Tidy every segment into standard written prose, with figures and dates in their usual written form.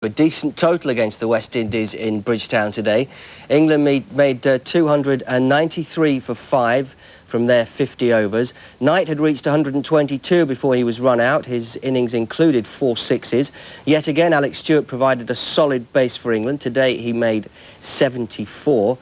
A decent total against the West Indies in Bridgetown today. England made 293 for 5 from their 50 overs. Knight had reached 122 before he was run out. His innings included 4 sixes. Yet again, Alex Stewart provided a solid base for England. Today he made 74.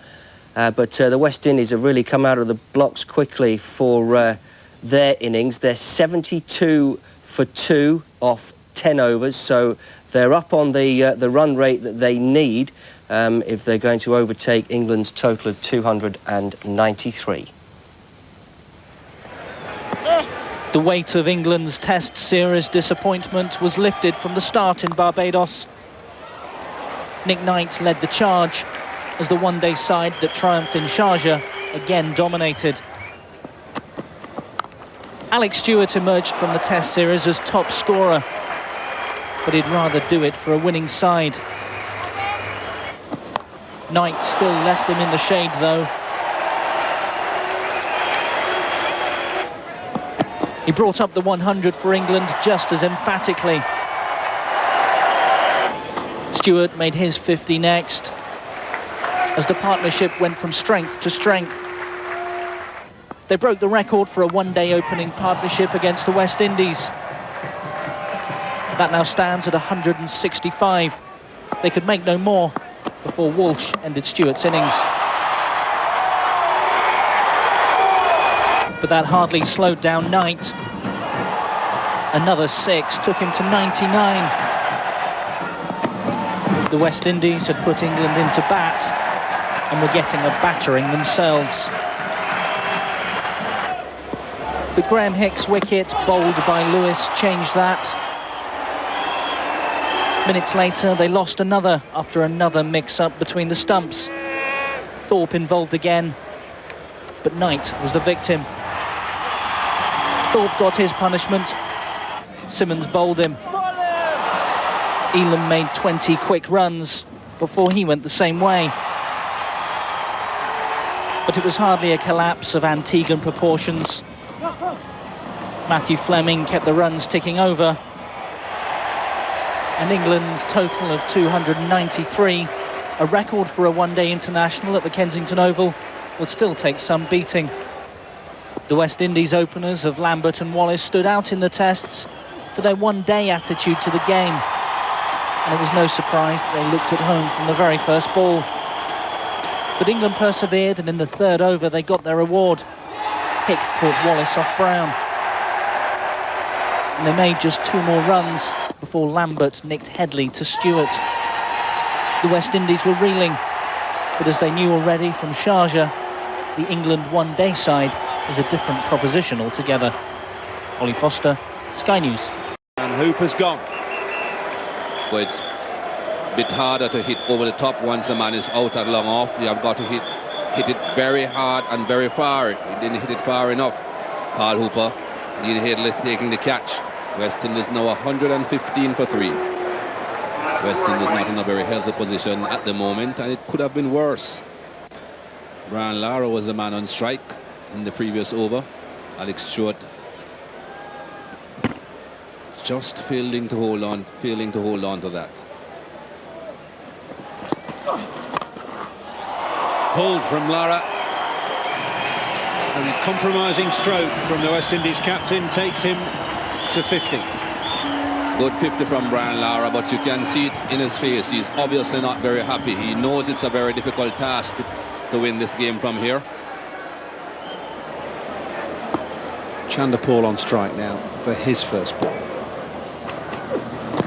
But the West Indies have really come out of the blocks quickly for their innings. They're 72 for 2 off 10 overs, so they're up on the run rate that they need if they're going to overtake England's total of 293. The weight of England's Test series disappointment was lifted from the start in Barbados. Nick Knight led the charge as the one-day side that triumphed in Sharjah again dominated. Alex Stewart emerged from the Test series as top scorer, but he'd rather do it for a winning side. Knight still left him in the shade, though. He brought up the 100 for England just as emphatically. Stewart made his 50 next, as the partnership went from strength to strength. They broke the record for a one-day opening partnership against the West Indies. That now stands at 165. They could make no more before Walsh ended Stewart's innings. But that hardly slowed down Knight. Another 6 took him to 99. The West Indies had put England into bat and were getting a battering themselves. But Graham Hick's wicket, bowled by Lewis, changed that. Minutes later, they lost another after another mix-up between the stumps. Thorpe involved again, but Knight was the victim. Thorpe got his punishment. Simmons bowled him. Elam made 20 quick runs before he went the same way. But it was hardly a collapse of Antiguan proportions. Matthew Fleming kept the runs ticking over. And England's total of 293, a record for a one-day international at the Kensington Oval, would still take some beating. The West Indies openers of Lambert and Wallace stood out in the tests for their one-day attitude to the game. And it was no surprise that they looked at home from the very first ball. But England persevered, and in the third over they got their reward. Hick caught Wallace off Brown. And they made just 2 more runs before Lambert nicked Headley to Stewart. The West Indies were reeling, but as they knew already from Sharjah, the England one-day side is a different proposition altogether. Ollie Foster, Sky News. And Hooper's gone. Well, it's a bit harder to hit over the top once the man is out and long off. You have got to hit it very hard and very far. He didn't hit it far enough. Carl Hooper, Dean Headley taking the catch. West Indies now 115 for 3. West Indies not in a very healthy position at the moment, and it could have been worse. Brian Lara was the man on strike in the previous over. Alex Stewart just failing to hold on to that. Pulled from Lara. And compromising stroke from the West Indies captain takes him to 50. Good 50 from Brian Lara, but you can see it in his face. He's obviously not very happy. He knows it's a very difficult task to win this game from here. Chanderpaul on strike now for his first ball.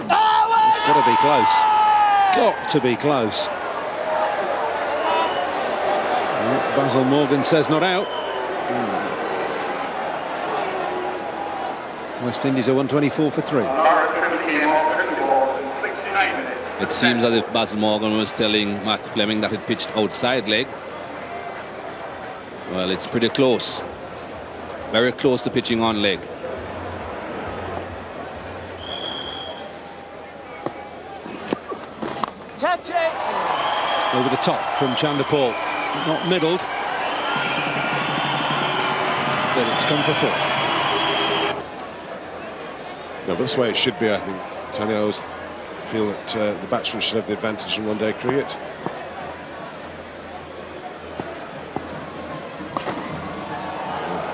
It's got to be close. Got to be close. Well, Basil Morgan says not out. West Indies are 124 for 3. It seems as if Basil Morgan was telling Matt Fleming that it pitched outside leg. Well, it's pretty close. Very close to pitching on leg. Catch it! Over the top from Chanderpaul. Not middled. But it's come for 4. Now, this way it should be, I think. Tanio's feel that the batsman should have the advantage in one-day cricket.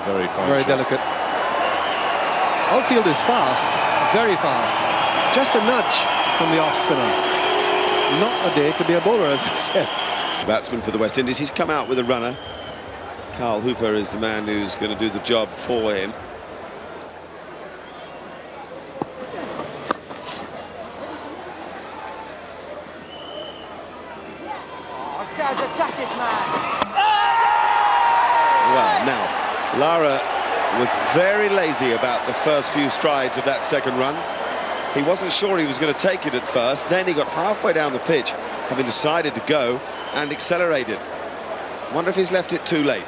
Very fine. Very shot. delicate. Outfield is fast, very fast. Just a nudge from the off-spinner. Not a day to be a bowler, as I said. Batsman for the West Indies. He's come out with a runner. Carl Hooper is the man who's going to do the job for him. Attack it, man. Well, now, Lara was very lazy about the first few strides of that second run. He wasn't sure he was going to take it at first. Then he got halfway down the pitch, having decided to go, and accelerated. Wonder if he's left it too late.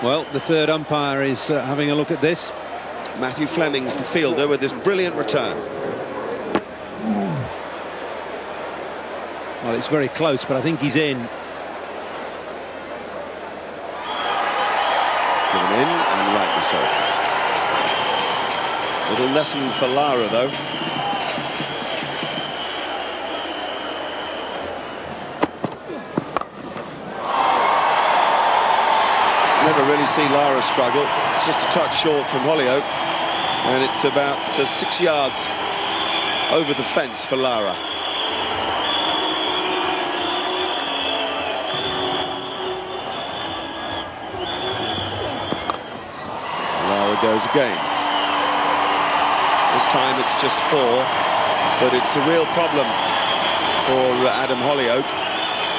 Well, the third umpire is having a look at this. Matthew Fleming's the fielder with this brilliant return. Well, it's very close, but I think he's in. Given in, and rightly so. Little lesson for Lara, though. Never really see Lara struggle. It's just a touch short from Holyoake, and it's about 6 yards over the fence for Lara. Lara goes again. This time it's just 4, but it's a real problem for Adam Holyoake.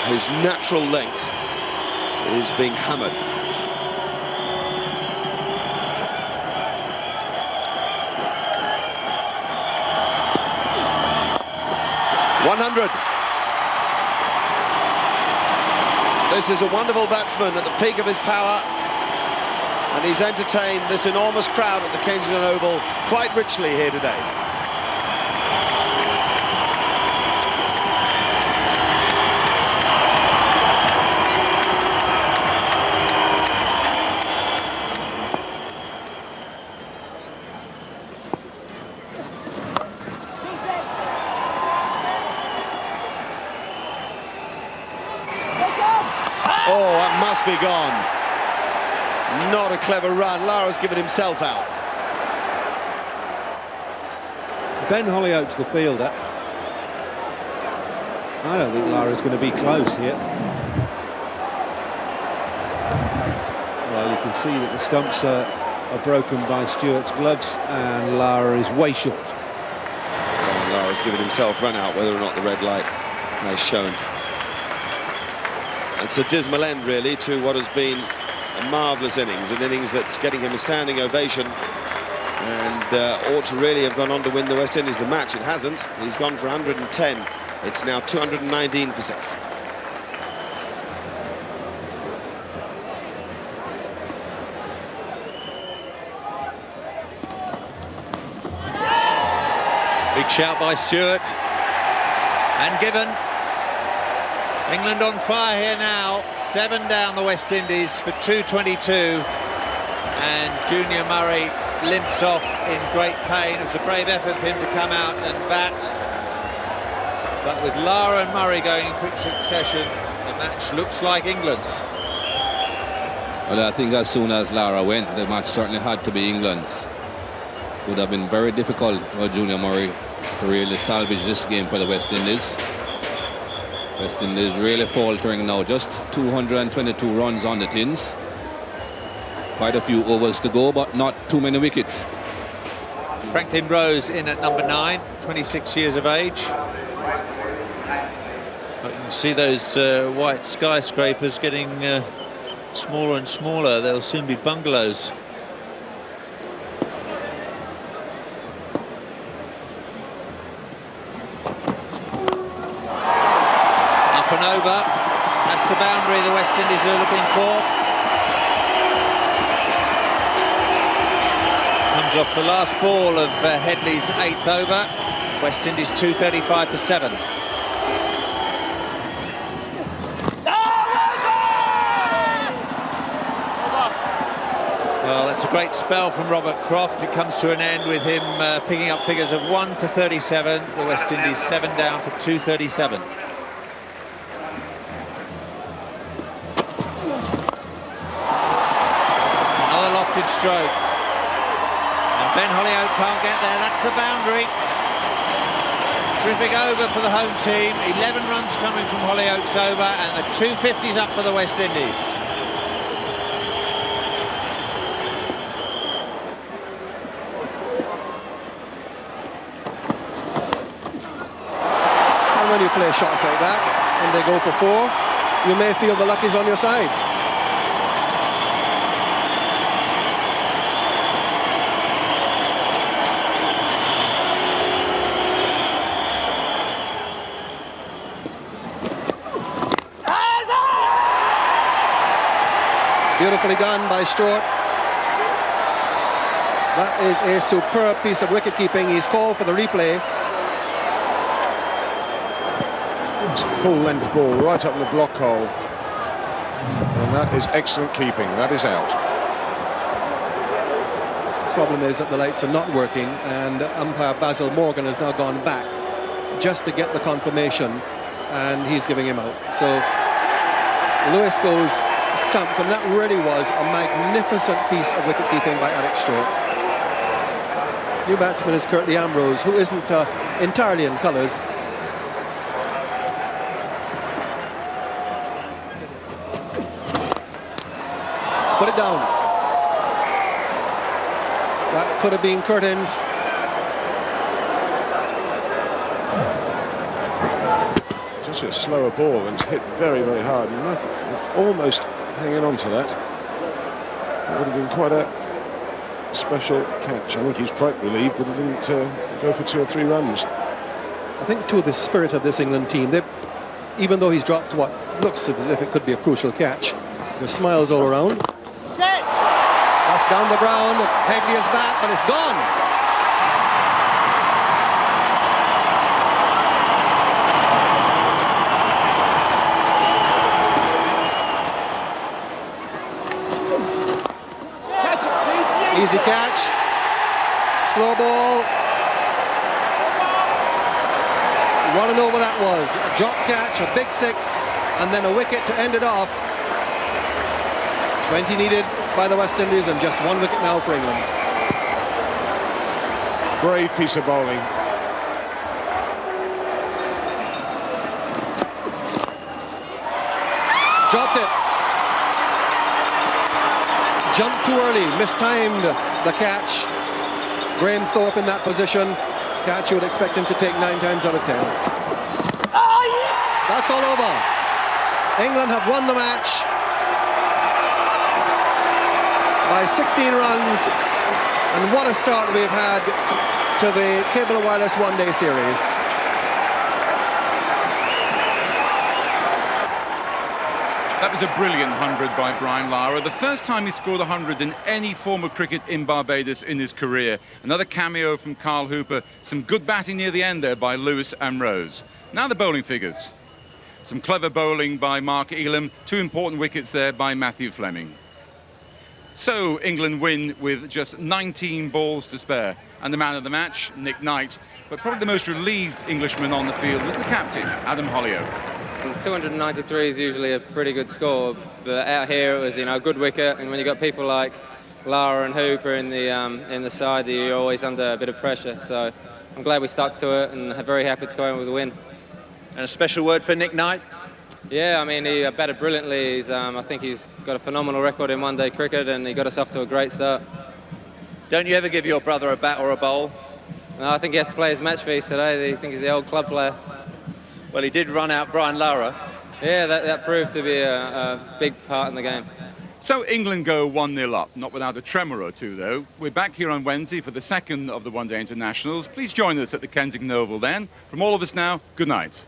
His natural length is being hammered. This is a wonderful batsman at the peak of his power, and he's entertained this enormous crowd at the Kensington Oval quite richly here today. Oh, that must be gone. Not a clever run. Lara's given himself out. Ben Holyoake's the fielder. I don't think Lara's going to be close here. Well, you can see that the stumps are broken by Stewart's gloves, and Lara is way short. Well, Lara's given himself run out, whether or not the red light has shown. It's a dismal end, really, to what has been a marvellous innings, an innings that's getting him a standing ovation, and ought to really have gone on to win the West Indies the match. It hasn't. He's gone for 110. It's now 219 for 6. Big shout by Stewart, and given. England on fire here now, 7 down the West Indies for 2:22, and Junior Murray limps off in great pain. It was a brave effort for him to come out and bat, but with Lara and Murray going in quick succession, the match looks like England's. Well, I think as soon as Lara went, the match certainly had to be England's. It would have been very difficult for Junior Murray to really salvage this game for the West Indies. West Indies really faltering now, just 222 runs on the tins. Quite a few overs to go, but not too many wickets. Franklin Rose in at number 9, 26 years of age. But you can see those white skyscrapers getting smaller and smaller. They'll soon be bungalows. Over. That's the boundary the West Indies are looking for. Comes off the last ball of Headley's 8th over. West Indies 235 for 7. Well, let's It's a great spell from Robert Croft. It comes to an end with him picking up figures of 1 for 37. The West Indies 7 down for 237. Another lofted stroke. And Ben Hollioake can't get there. That's the boundary. Terrific over for the home team. 11 runs coming from Hollioake's over, and the 250's up for the West Indies. When you play shots like that and they go for 4, you may feel the luck is on your side. Beautifully done by Stewart. That is a superb piece of wicket-keeping. He's called for the replay. It's a full-length ball right up in the block hole. And that is excellent keeping. That is out. Problem is that the lights are not working, and umpire Basil Morgan has now gone back just to get the confirmation, and he's giving him out. So Lewis goes stumped, and that really was a magnificent piece of wicket-keeping by Alex Stewart. New batsman is Curtly Ambrose, who isn't entirely in colours. Put it down. That could have been curtains. Just a slower ball and hit very, very hard. And nothing, almost hanging on to that. That would have been quite a special catch. I think he's quite relieved that he didn't go for 2 or 3 runs. I think to the spirit of this England team, even though he's dropped what looks as if it could be a crucial catch, there's smiles all around. That's down the ground. Hegley is back, but it's gone. Easy catch. Slow ball. You want to know what that was. A drop catch, a big 6, and then a wicket to end it off. 20 needed by the West Indies, and just 1 wicket now for England. Brave piece of bowling. Dropped it. Jumped too early, mistimed the catch. Graham Thorpe in that position. Catch you would expect him to take 9 times out of 10. That's all over. England have won the match by 16 runs, and what a start we've had to the Cable and Wireless one-day series. That was a brilliant 100 by Brian Lara. The first time he scored 100 in any form of cricket in Barbados in his career. Another cameo from Carl Hooper. Some good batting near the end there by Lewis Ambrose. Now the bowling figures. Some clever bowling by Mark Elam. 2 important wickets there by Matthew Fleming. So England win with just 19 balls to spare. And the man of the match, Nick Knight. But probably the most relieved Englishman on the field was the captain, Adam Hollioake. 293 is usually a pretty good score, but out here it was, a good wicket, and when you've got people like Lara and Hooper in the side, you're always under a bit of pressure. So I'm glad we stuck to it, and very happy to go in with a win. And a special word for Nick Knight? Yeah, I mean, he batted brilliantly. I think he's got a phenomenal record in one-day cricket, and he got us off to a great start. Don't you ever give your brother a bat or a bowl? No, I think he has to play his match fees today. I think he's the old club player. Well, he did run out Brian Lara. Yeah, that proved to be a big part in the game. So England go 1-0 up, not without a tremor or 2 though. We're back here on Wednesday for the second of the one-day internationals. Please join us at the Kensington Oval then. From all of us now, good night.